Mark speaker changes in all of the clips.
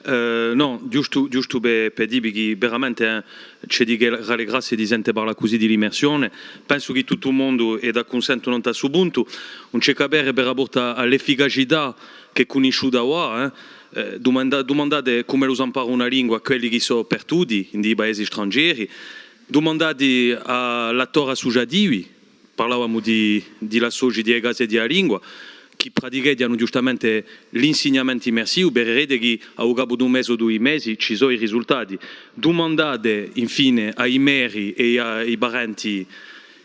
Speaker 1: no, giusto per dire che veramente c'è di le grazie di gente parla così di l'immersione. Penso che tutto il mondo è da consento non sta su punto. Non c'è capire per rapporto all'efficacità che conosciuta qua. Domandate come lo impara una lingua a quelli che sono perduti in dei paesi stranieri. Domandate all'attore associativi, parlavamo di la soci di egase di lingua, che praticano giustamente l'insegnamento immersivo, per vedere che a capo di un mese o 2 mesi ci sono i risultati. Domandate infine ai meri e ai parenti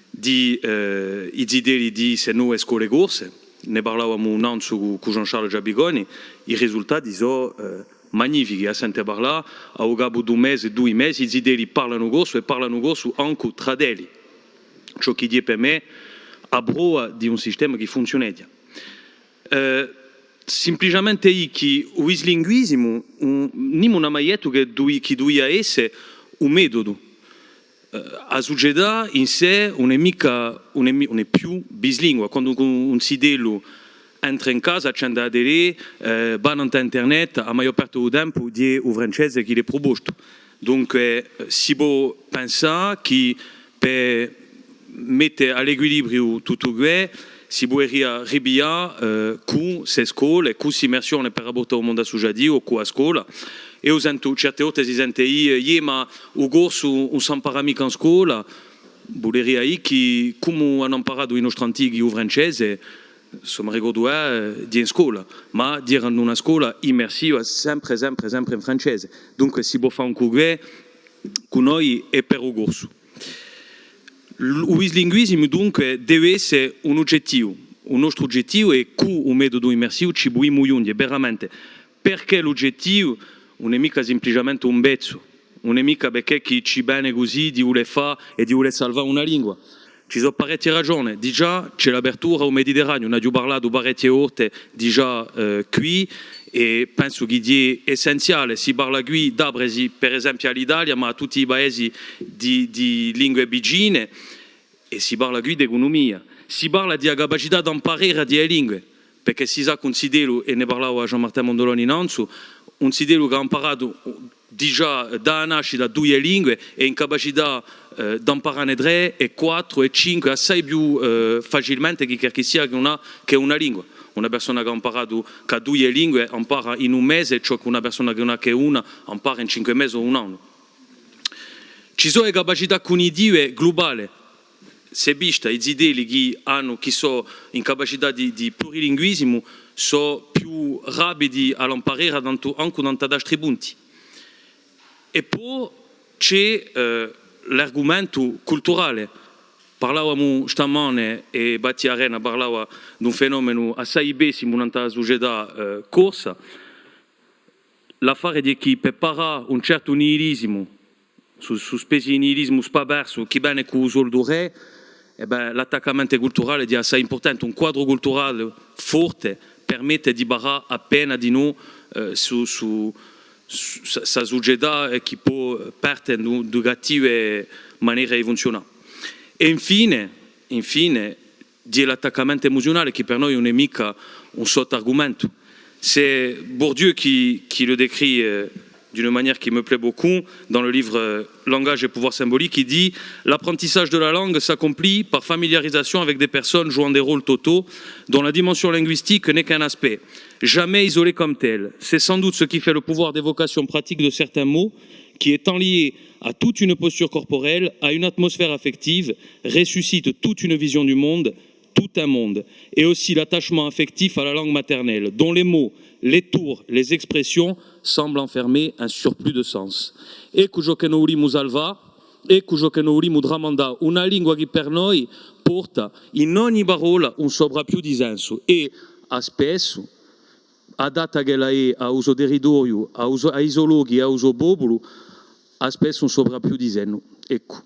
Speaker 1: di idee di se nuove scuole corse, ne parlavamo un anno con Jean-Charles Giabigoni, i risultati sono magnifici, a sentire parlare, a capo di un mese, 2 mesi, i idee parlano corso e parlano corso anche tra loro. Ciò che dice per me a prova di un sistema che funziona. Semplicemente che il linguismo non è mai detto che doveva essere un metodo. La società in sé non è più bislingua. Quando un sidello entra in casa, c'è da dire, va su internet, a maggior parte del tempo di un francese che l'è proposto. Dunque si può pensare che per mettere all'equilibrio tutto questo si può arrivare con queste scuole, con questa immersione per rapporto al mondo associativo, con la scuola. E io sento, certe volte si sente, ma il corso non si impara mica in scuola. Vuol dire che, come hanno imparato i nostri antichi il francese, insomma, ricordo di in scuola, ma di una scuola immersiva sempre in francese. Dunque si può fare un congrès con noi e per il corso. Il linguismo dunque deve essere un oggettivo. Il nostro oggettivo è con un metodo immersivo ci buiamo giunti, veramente. Perché l'oggettivo non è mica semplicemente un pezzo, non è mica perché chi ci bene così di voler fare e di voler salvare una lingua. Ci sono parecchie ragioni. Già c'è l'apertura al Mediterraneo, ne abbiamo parlato parecchie volte già qui e penso che è essenziale. Si parla qui da per esempio all'Italia, ma a tutti i paesi di lingue vicine e si parla qui di economia. Si parla di capacità di imparare di lingue, perché si sa che un sidelo, e ne parlavo a Jean-Martin Mondoloni innanzi, un sidelo che ha imparato già da nascita 2 lingue è in capacità di imparare 3 e 4 e 5 assai più facilmente che sia che una lingua. Una persona che ha imparato che ha 2 lingue impara in un mese, ciò che una persona che non ha che una impara in 5 mesi o un anno. Ci sono le capacità cognitive globali. Se vista i zideli che sono in capacità di plurilinguismo sono più rapidi all'imparare anche in altri punti. E poi c'è l'argomento culturale. Parlavamo stamane e Batti Arena parlava di un fenomeno assai bellissimo nella società corsa. L'affare di chi prepara un certo nihilismo, su specie di nihilismo spaverso, che viene con il soldo re, l'attaccamento culturale è assai importante. Un quadro culturale forte permette di barrare appena di noi su sa società che può perdere di cattive maniere di funzionare. E infine, di l'attaccamento emozionale che per noi non è mica un sotto-argomento. C'est Bourdieu qui le décrit d'une manière qui me plaît beaucoup dans le livre Langage et pouvoir symbolique, qui dit « L'apprentissage de la langue s'accomplit par familiarisation avec des personnes jouant des rôles totaux dont la dimension linguistique n'est qu'un aspect, jamais isolé comme tel. C'est sans doute ce qui fait le pouvoir d'évocation pratique de certains mots, qui étant lié à toute une posture corporelle, à une atmosphère affective, ressuscite toute une vision du monde, tout un monde, et aussi l'attachement affectif à la langue maternelle, dont les mots, les tours, les expressions semblent enfermer un surplus de sens. Ecco ciò che noi vogliamo salvare, ecco ciò che noi vogliamo tramandare, una lingua che per noi porta in ogni parola un sovrappiù di senso e a spesso, adatta che la è a uso deridorio, a uso isologi e a uso popolo, ha spesso un sovrappiù di senso. Ecco.